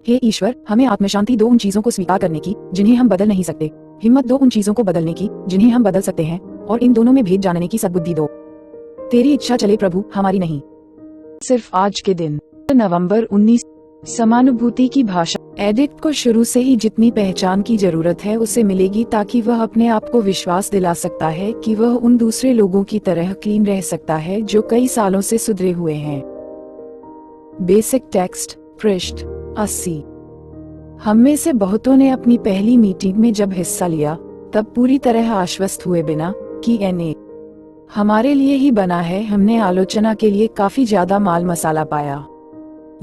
हे ईश्वर, हमें आत्मशांति दो उन चीजों को स्वीकार करने की जिन्हें हम बदल नहीं सकते, हिम्मत दो उन चीजों को बदलने की जिन्हें हम बदल सकते हैं, और इन दोनों में भेद जानने की सद्बुद्धि दो। तेरी इच्छा चले प्रभु, हमारी नहीं। सिर्फ आज के दिन, नवंबर 19। समानुभूति की भाषा। एडिक्ट को शुरू से ही जितनी पहचान की जरूरत है उसे मिलेगी, ताकि वह अपने आप को विश्वास दिला सकता है कि वह उन दूसरे लोगों की तरह क्लीन रह सकता है जो कई सालों से सुधरे हुए हैं। बेसिक टेक्स्ट, पृष्ठ 80। हम में से बहुतों ने अपनी पहली मीटिंग में जब हिस्सा लिया तब पूरी तरह आश्वस्त हुए बिना कि एनए हमारे लिए ही बना है, हमने आलोचना के लिए काफी ज्यादा माल मसाला पाया।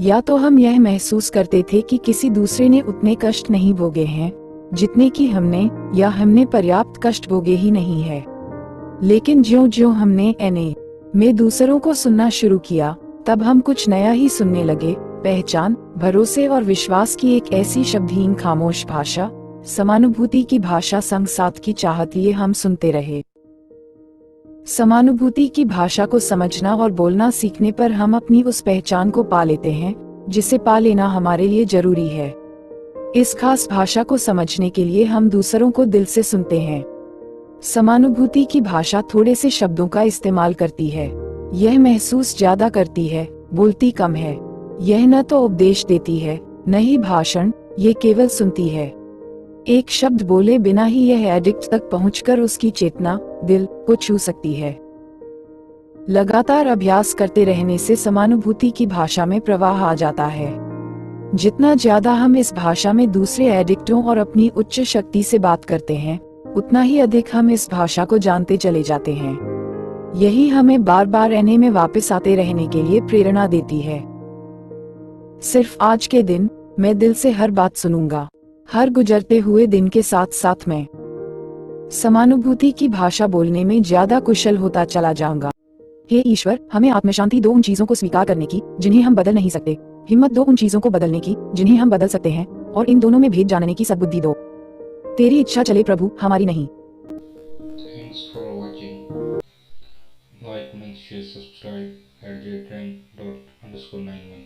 या तो हम यह महसूस करते थे कि किसी दूसरे ने उतने कष्ट नहीं भोगे हैं जितने कि हमने, या हमने पर्याप्त कष्ट भोगे ही नहीं है। लेकिन ज्यों-ज्यों हमने एनए में दूसरों को सुनना शुरू किया, तब हम कुछ नया ही सुनने लगे। पहचान, भरोसे और विश्वास की एक ऐसी शब्दहीन खामोश भाषा, समानुभूति की भाषा संग साथ की चाहत लिए हम सुनते रहे। समानुभूति की भाषा को समझना और बोलना सीखने पर हम अपनी उस पहचान को पा लेते हैं जिसे पा लेना हमारे लिए जरूरी है। इस खास भाषा को समझने के लिए हम दूसरों को दिल से सुनते हैं। समानुभूति की भाषा थोड़े से शब्दों का इस्तेमाल करती है। यह महसूस ज्यादा करती है, बोलती कम है। यह न तो उपदेश देती है, न ही भाषण, ये केवल सुनती है। एक शब्द बोले बिना ही यह एडिक्ट तक पहुंचकर उसकी चेतना, दिल को छू सकती है। लगातार अभ्यास करते रहने से समानुभूति की भाषा में प्रवाह आ जाता है। जितना ज्यादा हम इस भाषा में दूसरे एडिक्टों और अपनी उच्च शक्ति से बात करते हैं, उतना ही अधिक हम इस भाषा को जानते चले जाते हैं। यही हमें बार बार एनए में वापस आते रहने के लिए प्रेरणा देती है। सिर्फ आज के दिन, मैं दिल से हर बात सुनूंगा। हर गुजरते हुए दिन के साथ साथ मैं समानुभूति की भाषा बोलने में ज्यादा कुशल होता चला जाऊंगा। हे ईश्वर, हमें आत्मशांति दो उन चीजों को स्वीकार करने की जिन्हें हम बदल नहीं सकते, हिम्मत दो उन चीजों को बदलने की जिन्हें हम बदल सकते हैं, और इन दोनों में भेद जानने की सद्बुद्धि दो। तेरी इच्छा चले प्रभु, हमारी नहीं। Thanks for watching. Like, make sure, subscribe at j train dot underscore 91.